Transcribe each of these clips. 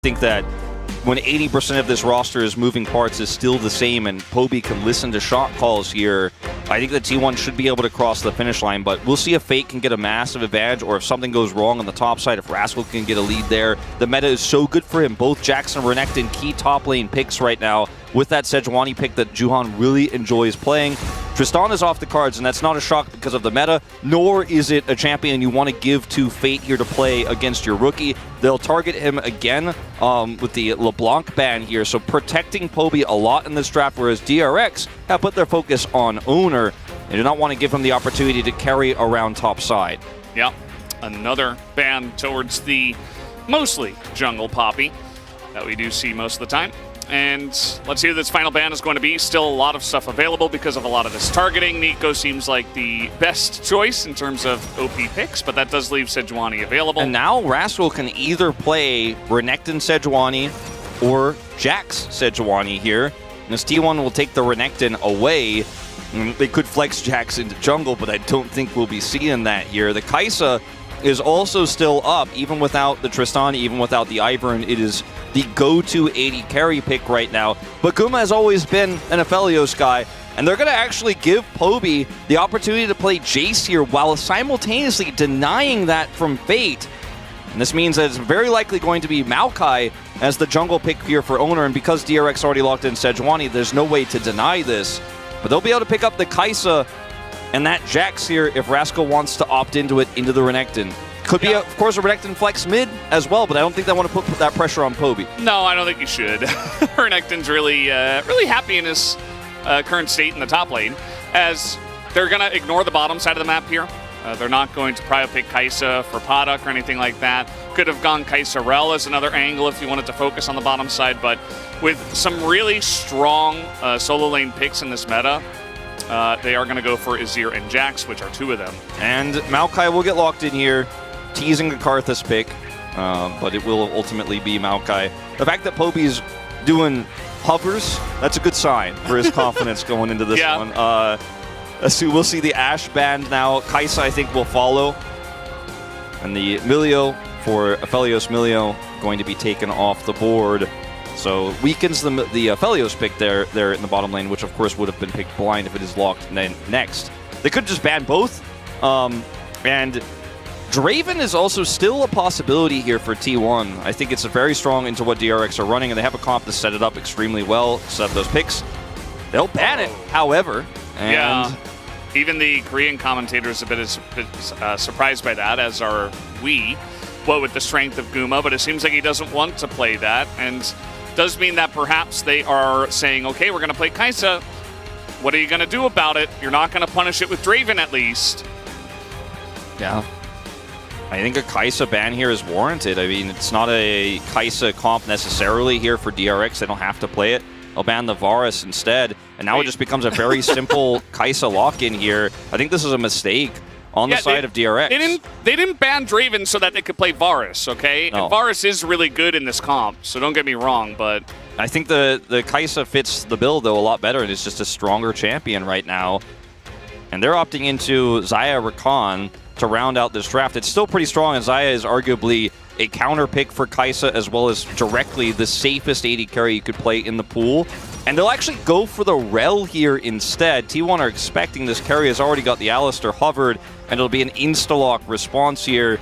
think that when 80% of this roster is moving parts is still the same and Poby can listen to shot calls here, I think that T1 should be able to cross the finish line, but we'll see if Fate can get a massive advantage or if something goes wrong on the top side, if Rascal can get a lead there. The meta is so good for him. Both Jackson and Renekton key top lane picks right now with that Sejuani pick that Juhan really enjoys playing. Tristan is off the cards, and that's not a shock because of the meta, nor is it a champion you want to give to Fate here to play against your rookie. They'll target him again with the LeBlanc ban here, so protecting Poby a lot in this draft, whereas DRX have put their focus on Oner. They do not want to give him the opportunity to carry around top side. Yeah, another ban towards the mostly jungle Poppy that we do see most of the time. And let's see who this final ban is going to be. Still a lot of stuff available because of a lot of this targeting. Nico seems like the best choice in terms of OP picks, but that does leave Sejuani available. And now Rascal can either play Renekton Sejuani or Jax Sejuani here. And this T1 will take the Renekton away. They could flex Jax into jungle, but I don't think we'll be seeing that here. The Kai'Sa is also still up, even without the Tristan, even without the Ivern. It is the go-to AD carry pick right now. But Guma has always been an Aphelios guy, and they're going to actually give Poby the opportunity to play Jace here while simultaneously denying that from Fate. And this means that it's very likely going to be Maokai as the jungle pick here for Oner, and because DRX already locked in Sejuani, there's no way to deny this. But they'll be able to pick up the Kai'Sa and that Jax here if Rascal wants to opt into it, into the Renekton. Could be, of course, a Renekton flex mid as well, but I don't think they want to put that pressure on Poby. No, I don't think you should. Renekton's really happy in his current state in the top lane, as they're going to ignore the bottom side of the map here. They're not going to probably pick Kai'Sa for Paddock or anything like that. Could have gone Kai'Sa Rel as another angle if you wanted to focus on the bottom side, but with some really strong solo lane picks in this meta, they are going to go for Azir and Jax, which are two of them. And Maokai will get locked in here, teasing a Karthus pick, but it will ultimately be Maokai. The fact that Poby's doing hovers, that's a good sign for his confidence going into this one. So we'll see the Ashe band now. Kai'Sa, I think, will follow. And the Milio for Aphelios Milio going to be taken off the board. So weakens the Aphelios pick there in the bottom lane, which of course would have been picked blind if it is locked next. They could just ban both. And Draven is also still a possibility here for T1. I think it's very strong into what DRX are running, and they have a comp to set it up extremely well, set up those picks. They'll ban it, however. And yeah, even the Korean commentators are a bit surprised by that, as are we, what with the strength of Guma, but it seems like he doesn't want to play that, and does mean that perhaps they are saying, okay, we're going to play Kai'Sa. What are you going to do about it? You're not going to punish it with Draven, at least. Yeah. I think a Kai'Sa ban here is warranted. I mean, it's not a Kai'Sa comp necessarily here for DRX. They don't have to play it. They'll ban the Varus instead. And now it just becomes a very simple Kai'Sa lock-in here. I think this is a mistake on the side of DRX. They didn't ban Draven so that they could play Varus, okay? No. And Varus is really good in this comp, so don't get me wrong, but I think the Kai'Sa fits the build, though, a lot better, and it's just a stronger champion right now. And they're opting into Xayah Rakan to round out this draft. It's still pretty strong, and Xayah is arguably a counter pick for Kai'Sa, as well as directly the safest AD carry you could play in the pool. And they'll actually go for the Rel here instead. T1 are expecting this. Keria has already got the Alistair hovered, and it'll be an insta-lock response here.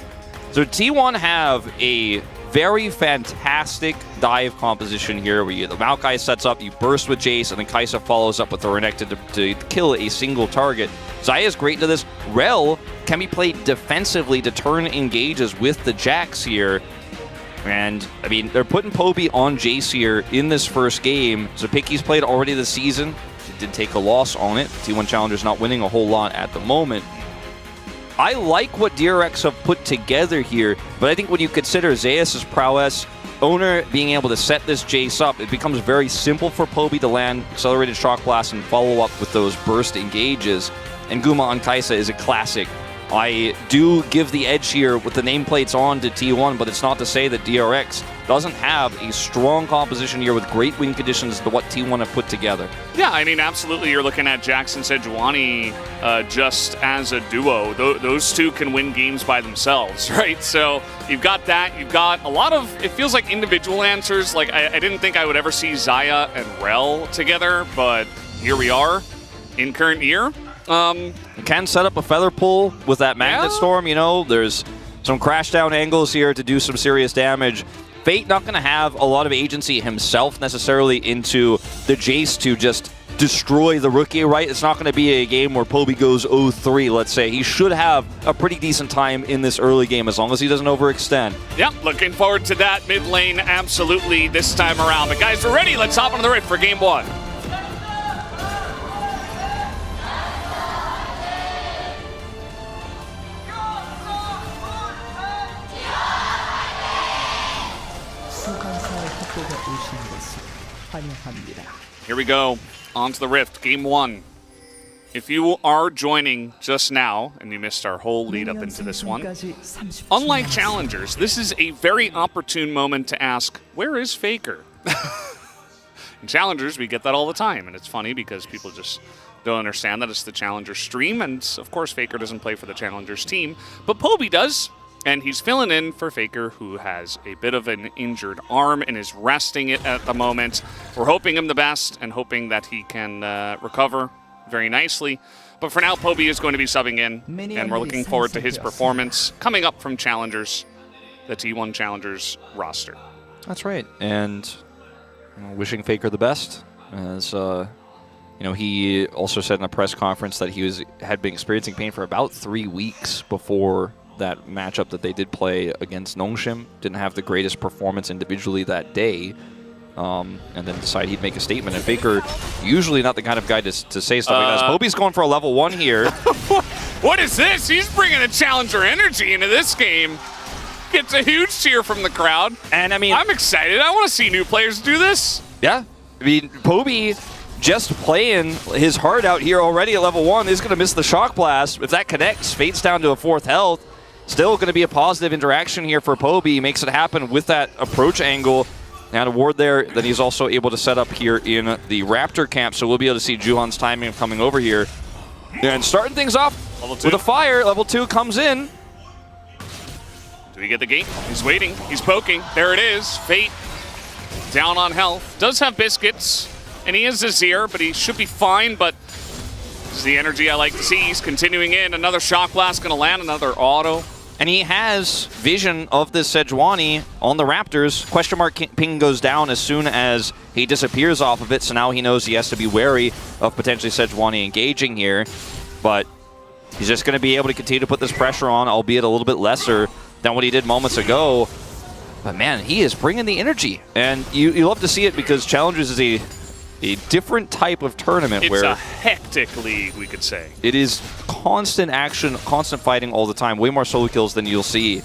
So T1 have a very fantastic dive composition here, where the Maokai sets up, you burst with Jace, and then Kai'Sa follows up with the Renekton to kill a single target. Xayah is great into this. Rel can be played defensively to turn engages with the Jax here. And, I mean, they're putting Poby on Jace here in this first game. So Picky's played already this season. It did take a loss on it. T1 Challenger's not winning a whole lot at the moment. I like what DRX have put together here, but I think when you consider Zeus' prowess, Oner being able to set this Jace up, it becomes very simple for Poby to land accelerated shock blast and follow up with those burst engages. And Guma on Kai'Sa is a classic. I do give the edge here with the nameplates on to T1, but it's not to say that DRX doesn't have a strong composition here with great win conditions to what T1 have put together. Yeah, I mean, absolutely. You're looking at Jackson Sejuani just as a duo. Those two can win games by themselves, right? So you've got that. You've got a lot of, it feels like individual answers. Like, I didn't think I would ever see Xayah and Rel together, but here we are in current year. You can set up a feather pull with that Magnet Storm, you know. There's some crash down angles here to do some serious damage. Fate not going to have a lot of agency himself necessarily into the Jace to just destroy the rookie, right? It's not going to be a game where Poby goes 0-3, let's say. He should have a pretty decent time in this early game as long as he doesn't overextend. Yep, looking forward to that mid lane absolutely this time around. But guys, we're ready. Let's hop on the rift for game 1. Here we go, onto the Rift, Game 1. If you are joining just now, and you missed our whole lead up into this one, unlike Challengers, this is a very opportune moment to ask, where is Faker? In Challengers, we get that all the time, and it's funny because people just don't understand that it's the Challengers stream, and of course Faker doesn't play for the Challengers team, but Poby does. And he's filling in for Faker, who has a bit of an injured arm and is resting it at the moment. We're hoping him the best and hoping that he can recover very nicely. But for now, Poby is going to be subbing in, and we're looking forward to his performance coming up from Challengers, the T1 Challengers roster. That's right, and wishing Faker the best. As he also said in a press conference that he had been experiencing pain for about 3 weeks before that matchup that they did play against Nongshim. Didn't have the greatest performance individually that day, and then decided he'd make a statement. And Faker, usually not the kind of guy to say stuff like that. Poby's going for a level 1 here. What is this? He's bringing the Challenger energy into this game. Gets a huge cheer from the crowd. And I mean, I'm excited. I want to see new players do this. Yeah. I mean, Poby just playing his heart out here already at level 1. He's going to miss the Shock Blast. If that connects, Fate's down to a 4th health. Still going to be a positive interaction here for Poby. He makes it happen with that approach angle and a ward there that he's also able to set up here in the Raptor camp. So we'll be able to see Juhan's timing of coming over here. And starting things off with a fire. Level 2 comes in. Do we get the gate? He's waiting. He's poking. There it is. Fate down on health. Does have biscuits. And he is Azir, but he should be fine. But this is the energy I like to see. He's continuing in. Another Shock Blast going to land. Another auto. And he has vision of this Sejuani on the Raptors. Question mark ping goes down as soon as he disappears off of it, so now he knows he has to be wary of potentially Sejuani engaging here. But he's just going to be able to continue to put this pressure on, albeit a little bit lesser than what he did moments ago. But man, he is bringing the energy. And you love to see it because Challengers is a different type of tournament where it's a hectic league, we could say. It is constant action, constant fighting all the time. Way more solo kills than you'll see in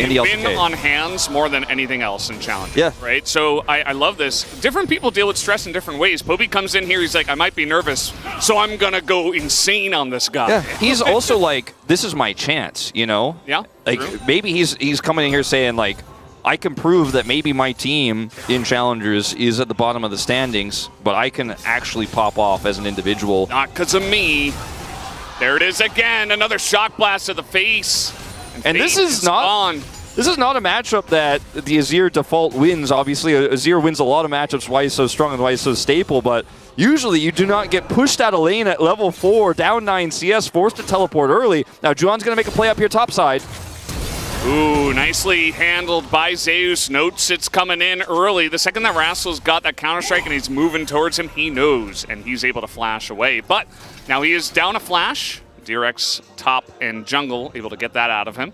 the LCK. You win on hands more than anything else in Challenge. Yeah. Right? So I love this. Different people deal with stress in different ways. Poby comes in here, he's like, I might be nervous, so I'm going to go insane on this guy. Yeah. He's also like, this is my chance, you know? Yeah. Like, true. Maybe he's coming in here saying, like, I can prove that maybe my team in Challengers is at the bottom of the standings, but I can actually pop off as an individual. Not because of me. There it is again, another Shock Blast to the face. And this is not a matchup that the Azir default wins. Obviously, Azir wins a lot of matchups, why he's so strong and why he's so staple, but usually you do not get pushed out of lane at level 4, down 9 CS, forced to teleport early. Now, Juhan's going to make a play up here topside. Ooh, nicely handled by Zeus. Notes it's coming in early. The second that Rascal's got that Counter-Strike and he's moving towards him, he knows, and he's able to flash away. But now he is down a flash. DRX top and jungle able to get that out of him.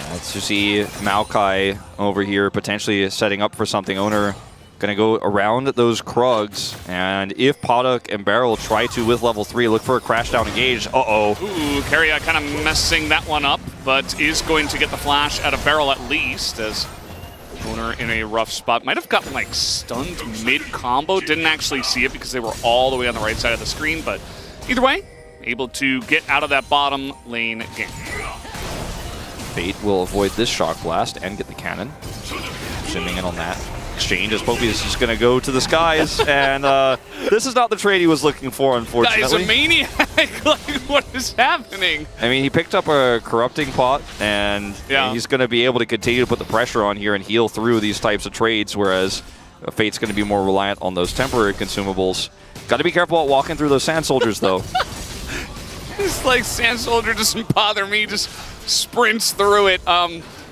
Let's just see Maokai over here potentially setting up for something. Oner going to go around those Krugs, and if Poduk and Barrel try to, with level 3, look for a crash down engage. Uh-oh. Ooh, Keria kind of messing that one up, but is going to get the flash out of Barrel at least, as Oner in a rough spot. Might have gotten, like, stunned mid-combo. Didn't actually see it because they were all the way on the right side of the screen, but either way, able to get out of that bottom lane game. Fate will avoid this Shock Blast and get the cannon. zooming in on that exchange as Poby is just going to go to the skies, and this is not the trade he was looking for, unfortunately. That is a maniac! Like, what is happening? I mean, he picked up a corrupting pot, and he's going to be able to continue to put the pressure on here and heal through these types of trades, whereas Fate's going to be more reliant on those temporary consumables. Got to be careful about walking through those Sand Soldiers, though. It's like Sand Soldier doesn't bother me, just sprints through it.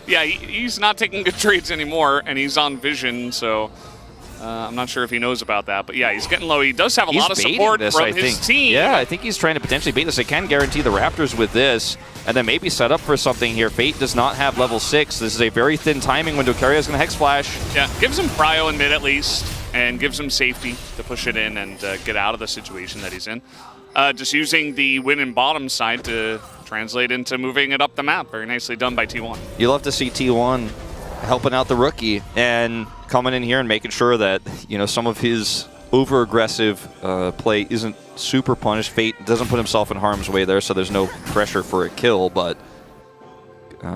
Yeah, he's not taking good trades anymore, and he's on vision, so I'm not sure if he knows about that. But yeah, he's getting low. He does have a lot of support from his team. Yeah, I think he's trying to potentially bait this. They can guarantee the Raptors with this, and then maybe set up for something here. Fate does not have level 6. This is a very thin timing window. Keria is going to Hex Flash. Yeah, gives him prio in mid at least, and gives him safety to push it in and get out of the situation that he's in. Just using the win in bottom side to translate into moving it up the map. Very nicely done by T1. You love to see T1 helping out the rookie and coming in here and making sure that, you know, some of his over-aggressive play isn't super punished. Fate doesn't put himself in harm's way there, so there's no pressure for a kill, but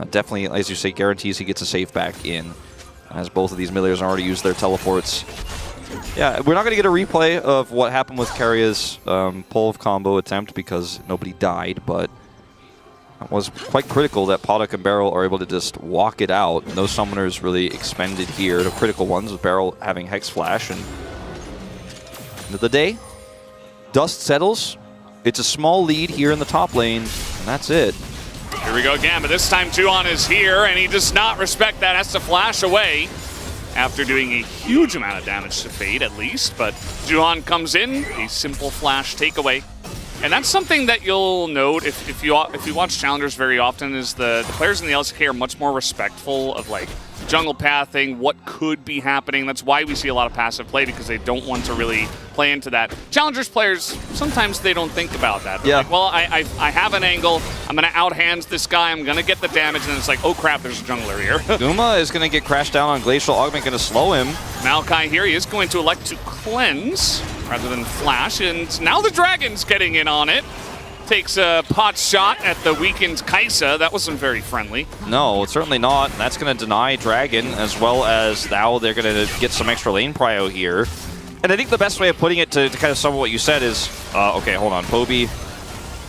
definitely, as you say, guarantees he gets a safe back in, as both of these millers already used their teleports. Yeah, we're not going to get a replay of what happened with Keria's pull combo attempt because nobody died, but it was quite critical that Podok and Barrel are able to just walk it out. No summoners really expended here. The critical ones with Barrel having Hex Flash. And end of the day, dust settles. It's a small lead here in the top lane, and that's it. Here we go again, but this time Juon is here, and he does not respect that. Has to flash away after doing a huge amount of damage to Fate, at least. But Juon comes in, a simple flash takeaway. And that's something that you'll note if you watch Challengers very often, is the players in the LCK are much more respectful of, like, jungle pathing, what could be happening. That's why we see a lot of passive play, because they don't want to really play into that. Challengers players, sometimes they don't think about that. They're like, well, I have an angle, I'm going to outhand this guy, I'm going to get the damage, and it's like, oh crap, there's a jungler here. Guma is going to get crashed down on Glacial Augment, going to slow him. Maokai here, he is going to elect to cleanse rather than flash, and now the Dragon's getting in on it. Takes a pot shot at the weakened Kai'Sa. That wasn't very friendly. No, it's certainly not. And that's going to deny Dragon, as well as now they're going to get some extra lane prio here. And I think the best way of putting it to kind of sum up what you said is, okay, hold on, Poby.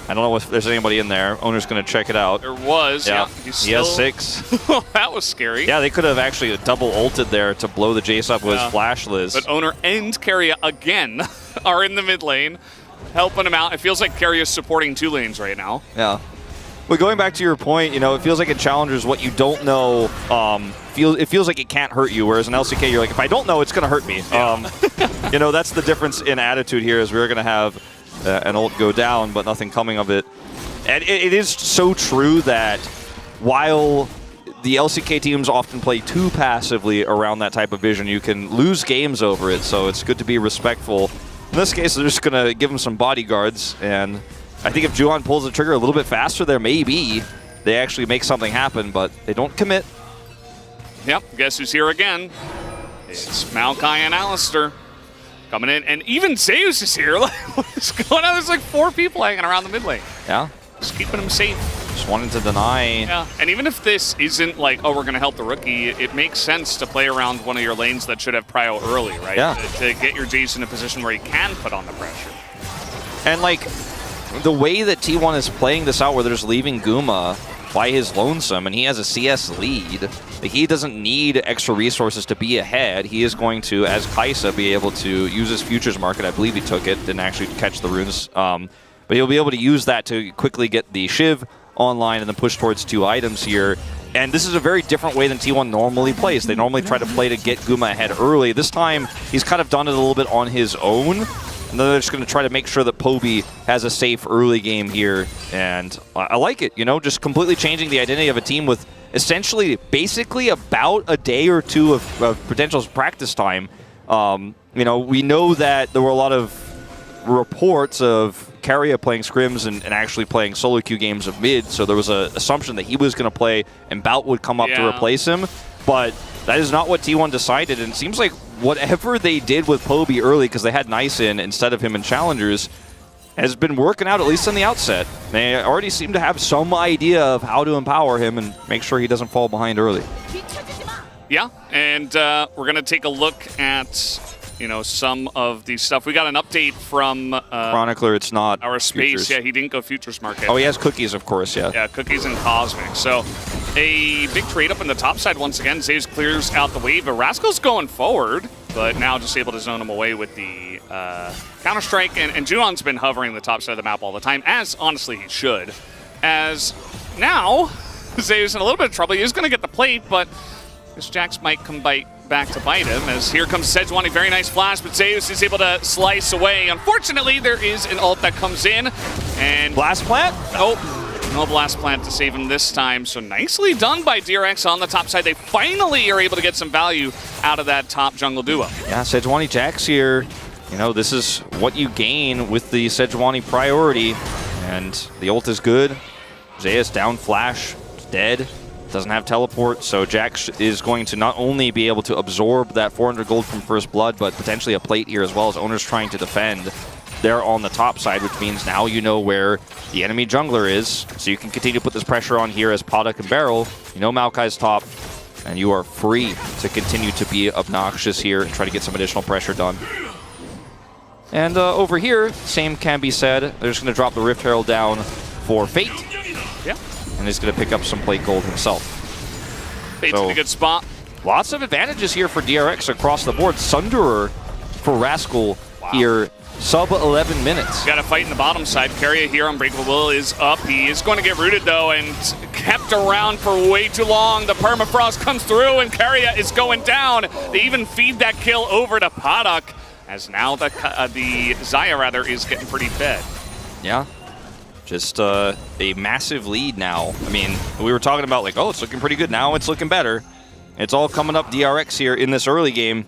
I don't know if there's anybody in there. Oner's going to check it out. There was, yeah. He has 6. That was scary. Yeah, they could have actually double ulted there to blow the Jace up with his flashless. But Oner and Keria again are in the mid lane, helping him out. It feels like Keria is supporting 2 lanes right now. Yeah. But going back to your point, you know, it feels like in Challengers, what you don't know, it feels like it can't hurt you, whereas in LCK, you're like, if I don't know, it's going to hurt me. Yeah. You know, that's the difference in attitude here, is we're going to have an ult go down, but nothing coming of it. And it is so true that while the LCK teams often play too passively around that type of vision, you can lose games over it, so it's good to be respectful. In this case, they're just going to give him some bodyguards, and I think if Juon pulls the trigger a little bit faster there, maybe they actually make something happen, but they don't commit. Yep, guess who's here again? It's Maokai and Alistair coming in, and even Zeus is here. Like, what's going on? There's like 4 people hanging around the mid lane. Yeah. Just keeping him safe. Just wanting to deny. Yeah, and even if this isn't like, oh, we're going to help the rookie, it makes sense to play around one of your lanes that should have prio early, right? Yeah. To get your Jace in a position where he can put on the pressure. And like, the way that T1 is playing this out, where they're just leaving Guma by his lonesome, and he has a CS lead, like, he doesn't need extra resources to be ahead. He is going to, as Kai'Sa, be able to use his futures market. I believe he took it, didn't actually catch the runes. But he'll be able to use that to quickly get the Shiv online and then push towards 2 items here. And this is a very different way than T1 normally plays. They normally try to play to get Guma ahead early. This time, he's kind of done it a little bit on his own. And then they're just going to try to make sure that Poby has a safe early game here. And I like it, you know, just completely changing the identity of a team with essentially, basically about a day or 2 of potential practice time. You know, we know that there were a lot of reports of Keria playing scrims and actually playing solo queue games of mid, so there was an assumption that he was going to play and Bout would come up to replace him, but that is not what T1 decided, and it seems like whatever they did with Poby early, because they had Nice in instead of him in Challengers, has been working out, at least in the outset. They already seem to have some idea of how to empower him and make sure he doesn't fall behind early. Yeah, and we're going to take a look at, you know, some of the stuff. We got an update from Chronicler, it's not our space. futures. Yeah, he didn't go futures market. Oh, he has cookies, of course, yeah. Yeah, cookies and cosmic. So a big trade up in the top side once again. Zeus clears out the wave, but Rascal's going forward, but now just able to zone him away with the Counter-Strike. And Juhan's been hovering the top side of the map all the time, as honestly he should. As now, Zeus in a little bit of trouble. He is going to get the plate, but this Jax might come back to bite him, as here comes Sejuani. Very nice flash, but Zeus is able to slice away. Unfortunately, there is an ult that comes in, and Blast Plant? Oh, no Blast Plant to save him this time. So nicely done by DRX on the top side. They finally are able to get some value out of that top jungle duo. Yeah, Sejuani Jax here. You know, this is what you gain with the Sejuani priority, and the ult is good. Zeus down flash, dead. Doesn't have teleport, so Jax is going to not only be able to absorb that 400 gold from First Blood, but potentially a plate here as well, as Oner's trying to defend. They're on the top side, which means now you know where the enemy jungler is, so you can continue to put this pressure on here as Podak and Barrel. You know Maokai's top, and you are free to continue to be obnoxious here and try to get some additional pressure done. And over here, same can be said. They're just going to drop the Rift Herald down for Fate. Yeah. And he's going to pick up some plate gold himself. Fate's in a good spot. Lots of advantages here for DRX across the board. Sunderer for Rascal here, sub 11 minutes. Got a fight in the bottom side. Keria here, Unbreakable Will is up. He is going to get rooted though, and kept around for way too long. The permafrost comes through, and Keria is going down. They even feed that kill over to Podak, as now the Xayah rather is getting pretty fed. Yeah. Just a massive lead now. I mean, we were talking about like, oh, it's looking pretty good. Now it's looking better. It's all coming up DRX here in this early game.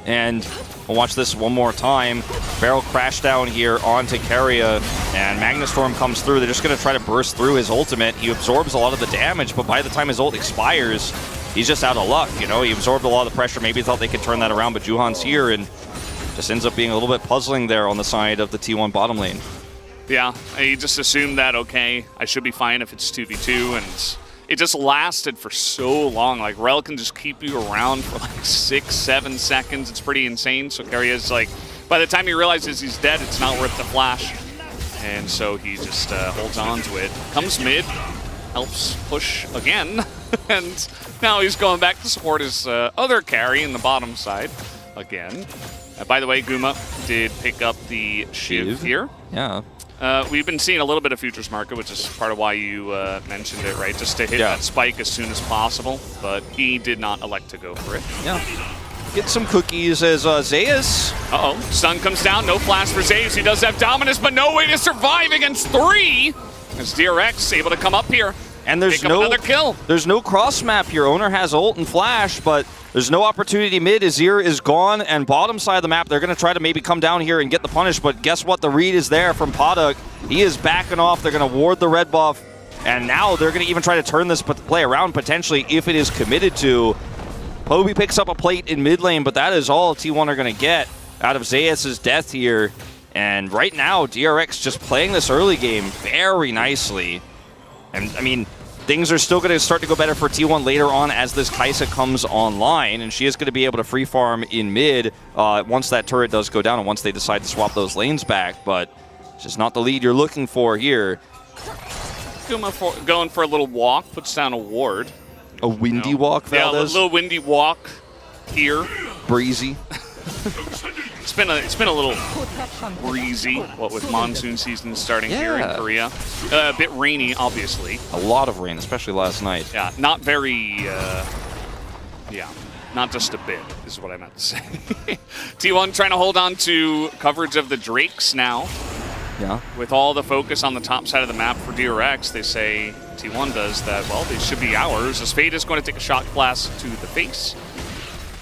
And we'll watch this one more time. Barrel crash down here onto Keria, and Magnastorm comes through. They're just going to try to burst through his ultimate. He absorbs a lot of the damage, but by the time his ult expires, he's just out of luck. You know, he absorbed a lot of the pressure. Maybe he thought they could turn that around, but Juhan's here, and just ends up being a little bit puzzling there on the side of the T1 bottom lane. Yeah, he just assumed that, okay, I should be fine if it's 2v2, and it just lasted for so long. Like, Rel can just keep you around for like 6-7 seconds. It's pretty insane. So Keria's like, by the time he realizes he's dead, it's not worth the flash. And so he just holds on to it. Comes mid, helps push again, and now he's going back to support his other carry in the bottom side again. By the way, Guma did pick up the Shiv here. Yeah. We've been seeing a little bit of futures market, which is part of why you mentioned it, right? Just to hit that spike as soon as possible, but he did not elect to go for it. Yeah. Get some cookies as Zeus. Uh-oh. Stun comes down. No flash for Zeus. He does have Dominus, but no way to survive against 3. As DRX able to come up here. And there's another kill. There's no cross map here. Oner has ult and flash, but there's no opportunity mid. Azir is gone, and bottom side of the map, they're going to try to maybe come down here and get the punish, but guess what? The read is there from Podak. He is backing off. They're going to ward the red buff, and now they're going to even try to turn this play around potentially if it is committed to. Poby picks up a plate in mid lane, but that is all T1 are going to get out of Zeus' death here. And right now, DRX just playing this early game very nicely. And, I mean, things are still going to start to go better for T1 later on as this Kai'Sa comes online, and she is going to be able to free farm in mid once that turret does go down and once they decide to swap those lanes back, but it's just not the lead you're looking for here. Going for a little walk, puts down a ward. A windy walk, Valdez? Yeah, a little windy walk here. Breezy. It's been a little breezy, what with monsoon season starting here in Korea. A bit rainy, obviously. A lot of rain, especially last night. Yeah, not very, not just a bit, is what I meant to say. T1 trying to hold on to coverage of the Drakes now. Yeah. With all the focus on the top side of the map for DRX, they say T1 does that, well, they should be ours, as Fade is going to take a shot blast to the face.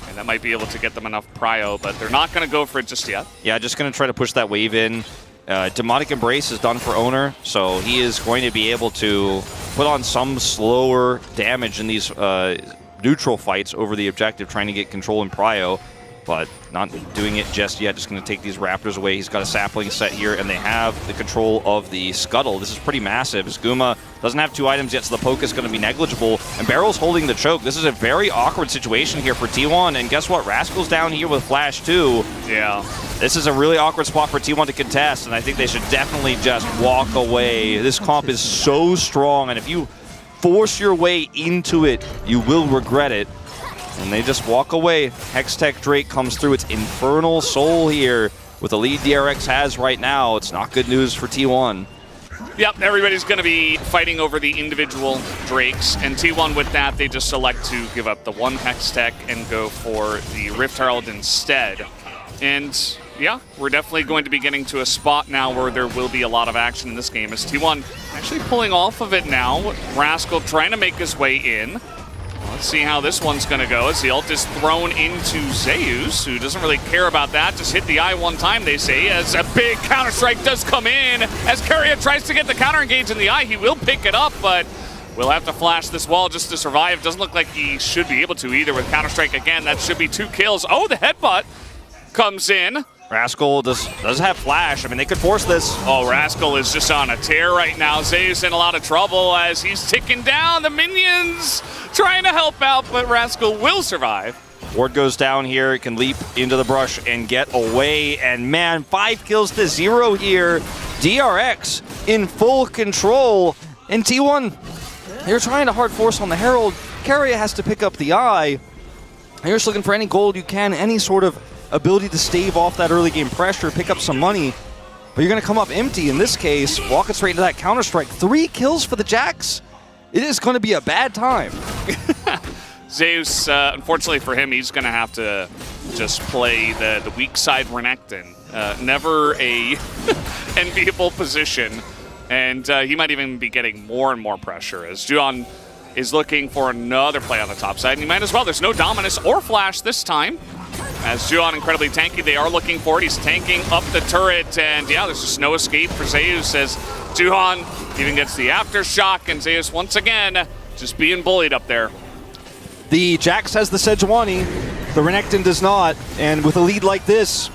And that might be able to get them enough prio, but they're not going to go for it just yet. Yeah, just going to try to push that wave in. Demonic Embrace is done for Oner, so he is going to be able to put on some slower damage in these neutral fights over the objective, trying to get control in prio. but not doing it just yet. Just going to take these Raptors away. He's got a sapling set here, and they have the control of the Scuttle. This is pretty massive, as Guma doesn't have 2 items yet, so the poke is going to be negligible, and Barrel's holding the choke. This is a very awkward situation here for T1, and guess what? Rascal's down here with Flash, too. Yeah. This is a really awkward spot for T1 to contest, and I think they should definitely just walk away. This comp is so strong, and if you force your way into it, you will regret it. And they just walk away. Hextech Drake comes through. It's Infernal Soul here with the lead DRX has right now. It's not good news for T1. Yep, everybody's going to be fighting over the individual Drakes, and T1 with that, they just select to give up the 1 Hextech and go for the Rift Herald instead. And yeah, we're definitely going to be getting to a spot now where there will be a lot of action in this game, as T1 actually pulling off of it now. Rascal trying to make his way in. Let's see how this one's going to go as the ult is thrown into Zeus, who doesn't really care about that. Just hit the eye 1 time, they say, as a big counter-strike does come in. As Keria tries to get the counter-engage in the eye, he will pick it up, but will have to flash this wall just to survive. Doesn't look like he should be able to either with counter-strike again. That should be 2 kills. Oh, the headbutt comes in. Rascal does have Flash. I mean, they could force this. Oh, Rascal is just on a tear right now. Zeus in a lot of trouble as he's ticking down. The minions trying to help out, but Rascal will survive. Ward goes down here, can leap into the brush and get away. And man, 5 kills to 0 here. DRX in full control. And T1, they're trying to hard force on the Herald. Keria has to pick up the eye. And you're just looking for any gold you can, any sort of ability to stave off that early game pressure, pick up some money, but you're going to come up empty in this case, walking straight into that counter-strike. 3 kills for the Jacks. It is going to be a bad time. Zeus, unfortunately for him, he's going to have to just play the weak side Renekton. Never a enviable position, and he might even be getting more and more pressure as Juon is looking for another play on the top side, and he might as well. There's no Dominus or Flash this time. As Juon incredibly tanky, they are looking for it. He's tanking up the turret, and yeah, there's just no escape for Zeus as Juon even gets the aftershock, and Zeus once again just being bullied up there. The Jax has the Sejuani, the Renekton does not, and with a lead like this,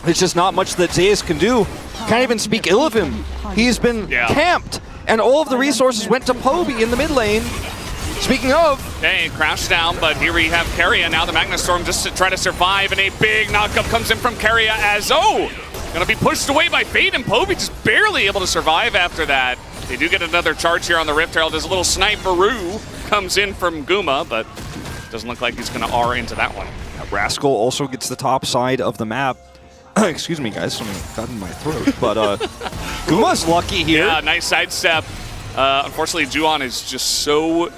it's just not much that Zeus can do. Can't even speak ill of him. He's been camped, and all of the resources went to Poby in the mid lane. Speaking of... Okay, crashed down, but here we have Keria now, the Magnus Storm, just to try to survive, and a big knockup comes in from Keria as, gonna be pushed away by Fate, and Poby just barely able to survive after that. They do get another charge here on the Rift Herald. There's a little sniper-oo comes in from Guma, but doesn't look like he's gonna R into that one. Rascal also gets the top side of the map. Excuse me, guys, something got in my throat, but Guma's lucky here. Yeah, nice sidestep. Unfortunately, Juon is just so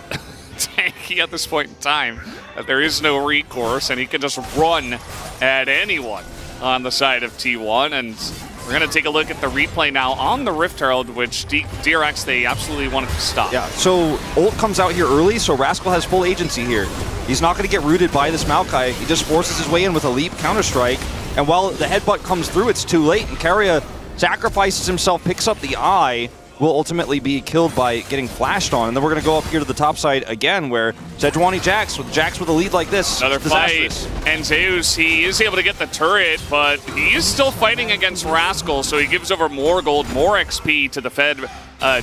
tanky at this point in time that there is no recourse, and he can just run at anyone on the side of T1. And we're going to take a look at the replay now on the Rift Herald, which DRX, they absolutely wanted to stop. Yeah, so ult comes out here early, so Rascal has full agency here. He's not going to get rooted by this Maokai. He just forces his way in with a leap counter-strike, and while the headbutt comes through, it's too late, and Keria sacrifices himself, picks up the eye, will ultimately be killed by getting flashed on. And then we're going to go up here to the top side again, where Sejuani Jax with a lead like this. Another fight. And Zeus, he is able to get the turret, but he is still fighting against Rascal, so he gives over more gold, more XP to the Fed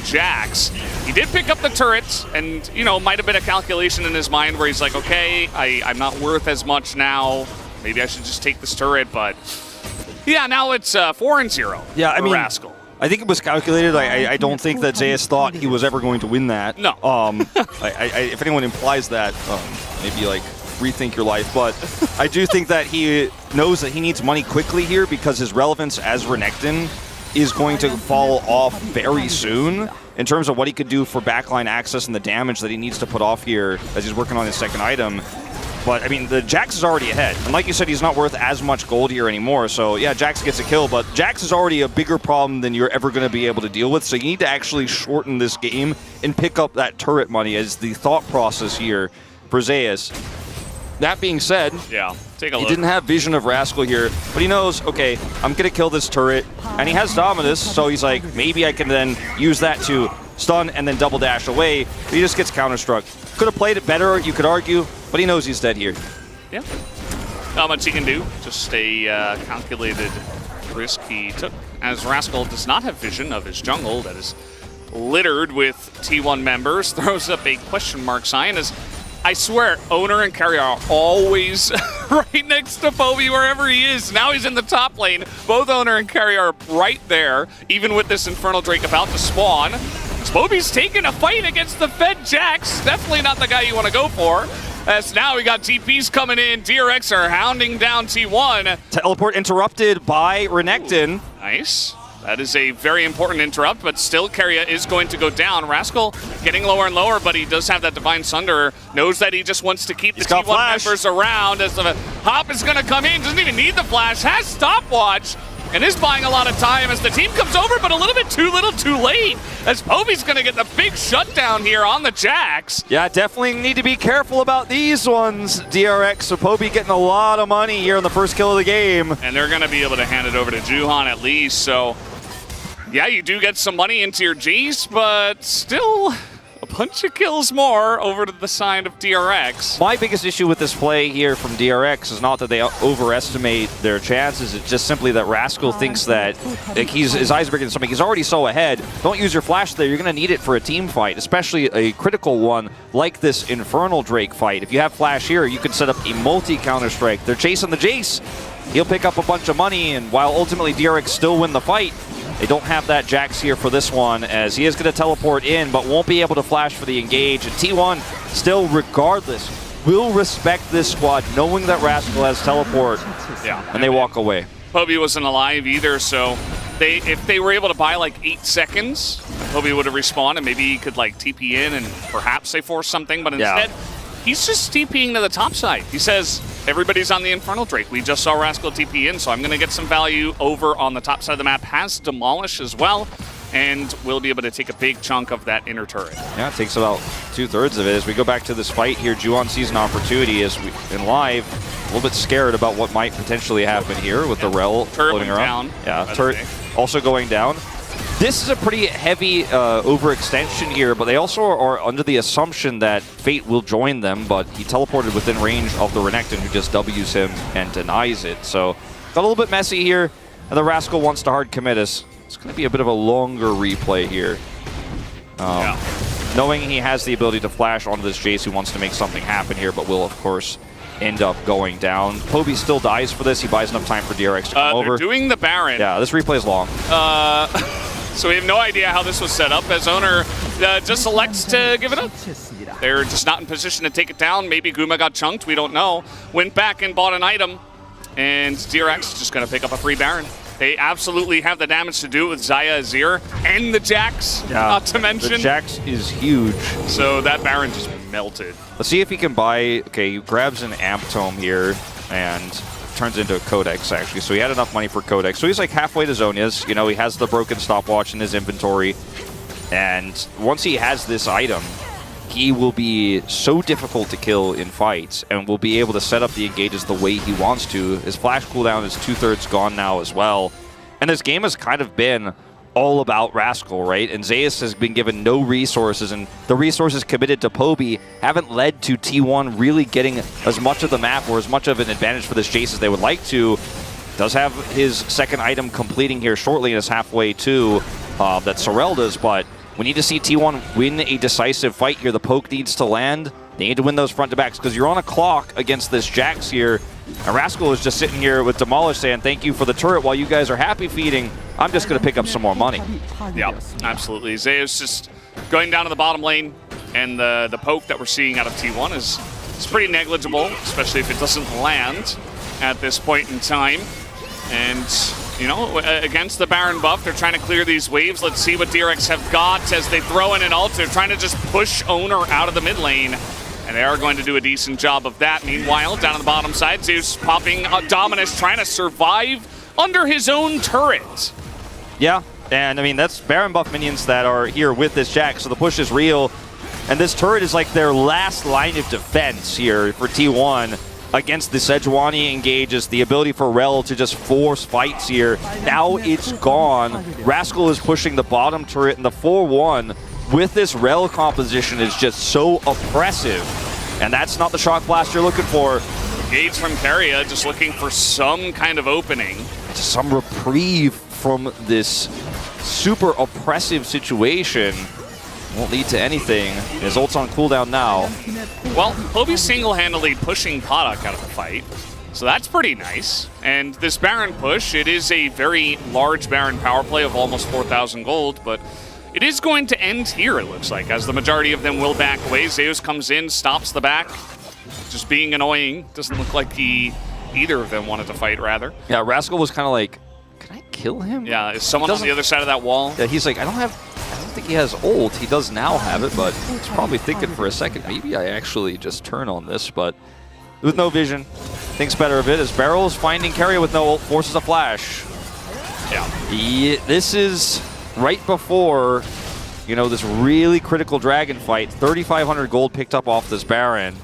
Jax. He did pick up the turret, and, you know, might have been a calculation in his mind where he's like, okay, I'm not worth as much now. Maybe I should just take this turret, but yeah, now it's 4-0 for Rascal. I think it was calculated. I don't think that Zeus thought he was ever going to win that. No. If anyone implies that, maybe like rethink your life. But I do think that he knows that he needs money quickly here because his relevance as Renekton is going to fall off very soon in terms of what he could do for backline access and the damage that he needs to put off here as he's working on his second item. But, I mean, the Jax is already ahead. And like you said, he's not worth as much gold here anymore. So, yeah, Jax gets a kill, but Jax is already a bigger problem than you're ever going to be able to deal with. So you need to actually shorten this game and pick up that turret money as the thought process here for Zeus. That being said, take a look. He didn't have vision of Rascal here, but he knows, okay, I'm going to kill this turret. And he has Dominus, so he's like, maybe I can then use that to stun and then double dash away. But he just gets counter-struck. Could have played it better, you could argue, but he knows he's dead here. Yeah. Not much he can do. Just a calculated risk he took, as Rascal does not have vision of his jungle that is littered with T1 members. Throws up a question mark sign as I swear Oner and Keria are always right next to Poby wherever he is. Now he's in the top lane. Both Oner and Keria are right there, even with this Infernal Drake about to spawn. Poby's taking a fight against the Fed Jax. Definitely not the guy you want to go for. As now we got TPs coming in. DRX are hounding down T1. Teleport interrupted by Renekton. Nice. That is a very important interrupt, but still Keria is going to go down. Rascal getting lower and lower, but he does have that Divine Sunder. Knows that he just wants to keep the T1 members around as the hop is going to come in. Doesn't even need the flash. Has stopwatch. And is buying a lot of time as the team comes over, but a little bit too little too late, as Poby's going to get the big shutdown here on the Jax. Yeah, definitely need to be careful about these ones, DRX. So Poby getting a lot of money here on the first kill of the game. And they're going to be able to hand it over to Juhan at least, so yeah, you do get some money into your Gs, but still a bunch of kills more over to the side of DRX. My biggest issue with this play here from DRX is not that they overestimate their chances, it's just simply that Rascal thinks that like his eyes are breaking something. He's already so ahead. Don't use your flash there. You're going to need it for a team fight, especially a critical one like this Infernal Drake fight. If you have flash here, you can set up a multi-counter-strike. They're chasing the Jace. He'll pick up a bunch of money, and while ultimately DRX still win the fight, they don't have that Jax here for this one, as he is going to teleport in, but won't be able to flash for the engage. And T1, still regardless, will respect this squad, knowing that Rascal has teleport, and they walk away. Poby wasn't alive either, so if they were able to buy like 8 seconds, Poby would have respawned, and maybe he could like TP in and perhaps they force something, but instead, he's just TPing to the top side. He says, everybody's on the Infernal Drake. We just saw Rascal TP in, so I'm going to get some value over on the top side of the map. Has Demolish as well, and we'll be able to take a big chunk of that inner turret. Yeah, it takes about 2/3 of it. As we go back to this fight here, Juhan sees an opportunity as we, in live, a little bit scared about what might potentially happen here with the Rel floating around. Turret also going down. This is a pretty heavy overextension here, but they also are under the assumption that Fate will join them, but he teleported within range of the Renekton, who just W's him and denies it. So got a little bit messy here, and the Rascal wants to hard commit us. It's going to be a bit of a longer replay here. Knowing he has the ability to flash onto this Jace, who wants to make something happen here, but will, of course, end up going down. Poby still dies for this. He buys enough time for DRX to come over. They're doing the Baron. Yeah, this replay is long. So we have no idea how this was set up, as Oner just selects to give it up. They're just not in position to take it down. Maybe Guma got chunked, we don't know. Went back and bought an item, and DRX is just going to pick up a free Baron. They absolutely have the damage to do it with Xayah Azir and the Jax, not to mention. The Jax is huge. So that Baron just melted. Let's see if he can buy, okay, he grabs an Amp Tome here, and turns into a Codex, actually. So he had enough money for Codex. So he's like halfway to Zhonya's. You know, he has the broken stopwatch in his inventory. And once he has this item, he will be so difficult to kill in fights and will be able to set up the engages the way he wants to. His flash cooldown is 2/3 gone now as well. And this game has kind of been all about Rascal, right? And Zeus has been given no resources, and the resources committed to Poby haven't led to T1 really getting as much of the map or as much of an advantage for this Jace as they would like to. Does have his second item completing here shortly and is halfway to that Sorel does, but we need to see T1 win a decisive fight here. The poke needs to land. They need to win those front to backs because you're on a clock against this Jax here. And Rascal is just sitting here with Demolish saying, thank you for the turret while you guys are happy feeding. I'm just going to pick up some more money. Yep, absolutely. Zeus just going down to the bottom lane, and the poke that we're seeing out of T1 is pretty negligible, especially if it doesn't land at this point in time. And, you know, against the Baron buff, they're trying to clear these waves. Let's see what DRX have got as they throw in an ult. They're trying to just push Oner out of the mid lane. And they are going to do a decent job of that. Meanwhile, down on the bottom side, Zeus popping Dominus, trying to survive under his own turret. Yeah, and I mean, that's Baron buff minions that are here with this Jax, so the push is real. And this turret is like their last line of defense here for T1 against the Sejuani engages, the ability for Rel to just force fights here. Now it's gone. Rascal is pushing the bottom turret, and the 4-1 with this Rel composition is just so oppressive. And that's not the shock blast you're looking for. Engage from Keria, just looking for some kind of opening. Some reprieve from this super oppressive situation. Won't lead to anything. His ult's on cooldown now. Well, Poby's single-handedly pushing Podok out of the fight, so that's pretty nice. And this Baron push, it is a very large Baron power play of almost 4,000 gold, but it is going to end here, it looks like, as the majority of them will back away. Zeus comes in, stops the back, just being annoying. Doesn't look like either of them wanted to fight, rather. Yeah, Rascal was kind of like, can I kill him? Yeah, is someone on the other side of that wall? Yeah, he's like, I don't think he has ult. He does now have it, but he's probably thinking for a second, maybe I actually just turn on this, but with no vision, thinks better of it as Barrel is finding Keria with no ult, forces a flash. Yeah, this is right before, you know, this really critical dragon fight. 3,500 gold picked up off this Baron.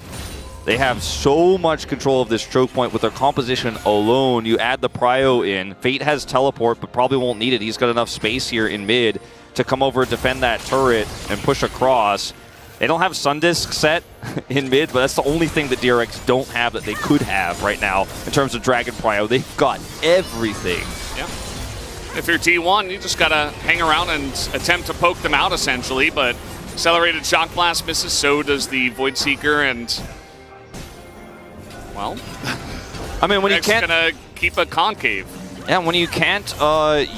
They have so much control of this choke point with their composition alone. You add the prio in. Fate has teleport, but probably won't need it. He's got enough space here in mid to come over, defend that turret, and push across. They don't have Sundisk set in mid, but that's the only thing that DRX don't have that they could have right now in terms of Dragon Prio. They've got everything. Yeah. If you're T1, you just gotta hang around and attempt to poke them out, essentially, but Accelerated Shock Blast misses, so does the Void Seeker, and, well, I mean, when you can't... gonna keep a concave. Yeah, when you can't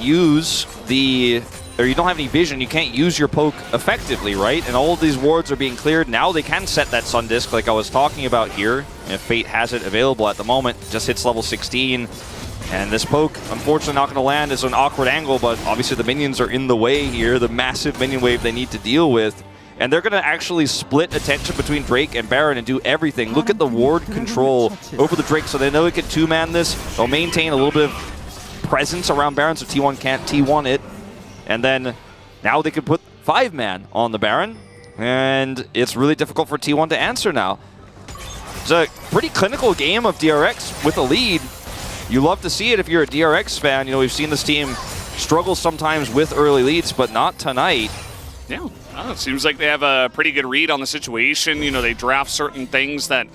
use the... or you don't have any vision, you can't use your poke effectively, right? And all of these wards are being cleared. Now they can set that Sundisk like I was talking about here. If Fate has it available at the moment, just hits level 16. And this poke, unfortunately not going to land. It's an awkward angle, but obviously the minions are in the way here. The massive minion wave they need to deal with. And they're going to actually split attention between Drake and Baron and do everything. Look at the ward control over the Drake, so they know they can two-man this. They'll maintain a little bit of presence around Baron, so T1 can't T1 it. And then now they can put 5-man on the Baron, and it's really difficult for T1 to answer now. It's a pretty clinical game of DRX with a lead. You love to see it if you're a DRX fan. You know, we've seen this team struggle sometimes with early leads, but not tonight. Yeah, it seems like they have a pretty good read on the situation. You know, they draft certain things that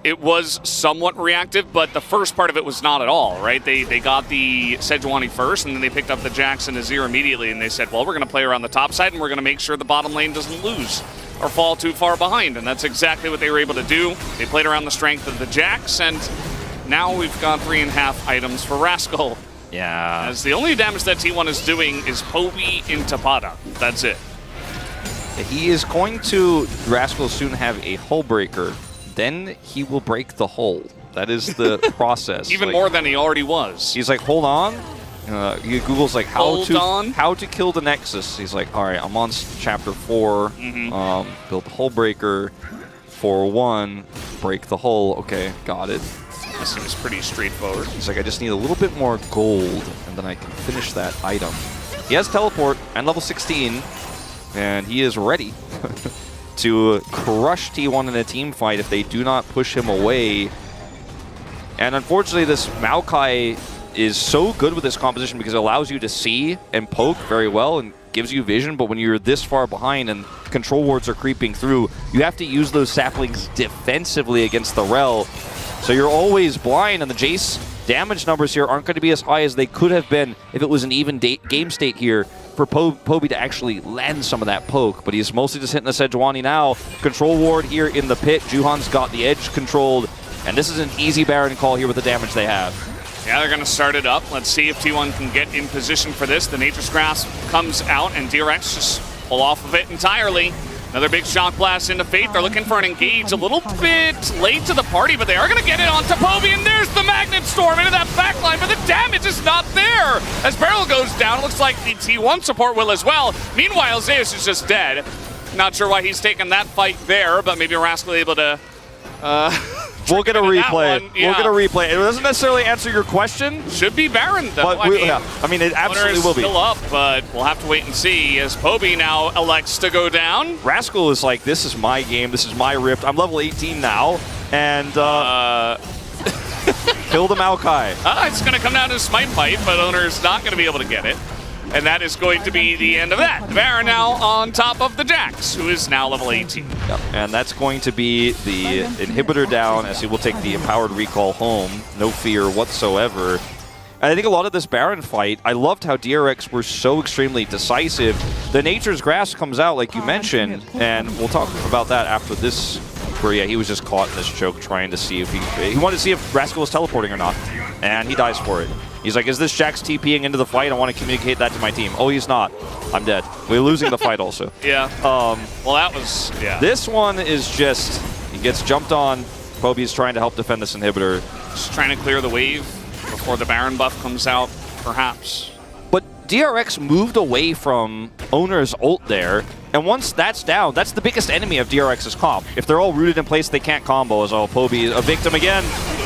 it was somewhat reactive, but the first part of it was not at all, right? They got the Sejuani first, and then they picked up the Jackson Azir immediately, and they said, well, we're going to play around the top side, and we're going to make sure the bottom lane doesn't lose or fall too far behind, and that's exactly what they were able to do. They played around the strength of the Jax, and now we've got 3.5 items for Rascal. Yeah. As the only damage that T1 is doing is Poby into Podok. That's it. He is going to, Rascal, soon have a hull breaker. Then he will break the hull. That is the process. Even like, more than he already was. He's like, hold on. Google's like, how to kill the Nexus. He's like, all right, I'm on chapter 4. Build the hull breaker. 4-1. Break the hull. Okay, got it. This seems pretty straightforward. He's like, I just need a little bit more gold, and then I can finish that item. He has teleport and level 16, and he is ready to crush T1 in a team fight if they do not push him away. And unfortunately, this Maokai is so good with this composition because it allows you to see and poke very well and gives you vision, but when you're this far behind and control wards are creeping through, you have to use those saplings defensively against the Rel. So you're always blind, and the Jace damage numbers here aren't going to be as high as they could have been if it was an even game state here for Poby to actually land some of that poke. But he's mostly just hitting the Sejuani now. Control ward here in the pit. Juhan's got the edge controlled, and this is an easy Baron call here with the damage they have. Yeah, they're going to start it up. Let's see if T1 can get in position for this. The Nature's Grasp comes out, and DRX just pull off of it entirely. Another big shock blast into Fate. They're looking for an engage a little bit late to the party, but they are going to get it onto Poby, and there's the Magnet Storm into that backline, but the damage is not there. As Barrel goes down, it looks like the T1 support will as well. Meanwhile, Zeus is just dead. Not sure why he's taking that fight there, but maybe Rascal able to... We'll get a replay. Yeah. We'll get a replay. It doesn't necessarily answer your question. Should be Baron, though. But I mean, it absolutely will be. Still up, but we'll have to wait and see as Poby now elects to go down. Rascal is like, this is my game. This is my Rift. I'm level 18 now. And kill the Maokai. It's going to come down to a Smite fight, but Oner's not going to be able to get it. And that is going to be the end of that. The Baron now on top of the Jax, who is now level 18. Yep. And that's going to be the inhibitor down, as he will take the empowered recall home. No fear whatsoever. And I think a lot of this Baron fight, I loved how DRX were so extremely decisive. The Nature's Grasp comes out, like you mentioned, and we'll talk about that after this, where, yeah, he was just caught in this choke trying to see if he wanted to see if Rascal was teleporting or not, and he dies for it. He's like, is this Jax TPing into the fight? I want to communicate that to my team. Oh, he's not. I'm dead. We're losing the fight also. Yeah. Well, that was, yeah. This one is just, he gets jumped on. Poby's trying to help defend this inhibitor. Just trying to clear the wave before the Baron buff comes out, perhaps. But DRX moved away from Oner's ult there, and once that's down, that's the biggest enemy of DRX's comp. If they're all rooted in place, they can't combo, as Poby a victim again.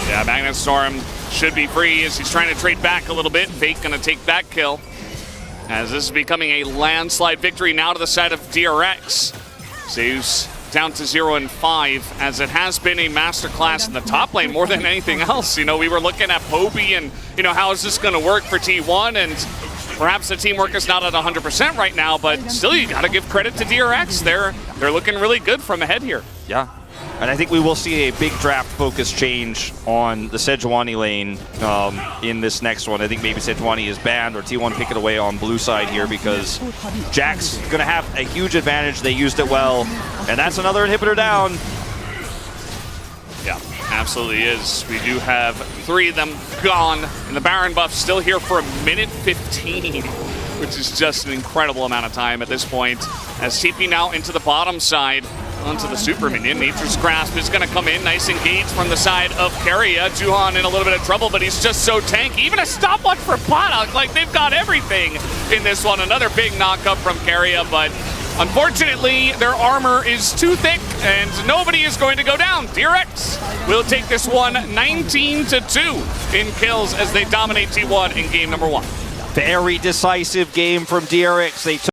Yeah, Magnet Storm should be free as he's trying to trade back a little bit. Fake gonna take that kill, as this is becoming a landslide victory now to the side of DRX. Zeus down to 0-5, as it has been a masterclass in the top lane more than anything else. You know, we were looking at Poby and, you know, how is this going to work for T1? And perhaps the teamwork is not at 100% right now, but still, you got to give credit to DRX. They're looking really good from ahead here. Yeah. And I think we will see a big draft focus change on the Sejuani lane in this next one. I think maybe Sejuani is banned or T1 pick it away on blue side here because Jax going to have a huge advantage. They used it well. And that's another inhibitor down. Yeah, absolutely is. We do have 3 of them gone. And the Baron buff still here for 1:15, which is just an incredible amount of time at this point. As TP now into the bottom side. Onto the super minion. Nature's Grasp is going to come in. Nice engage from the side of Keria. Juhan in a little bit of trouble, but he's just so tanky. Even a stopwatch for Paddock. Like, they've got everything in this one. Another big knock-up from Keria, but unfortunately, their armor is too thick, and nobody is going to go down. DRX will take this one 19-2 in kills as they dominate T1 in game number 1. Very decisive game from DRX. They took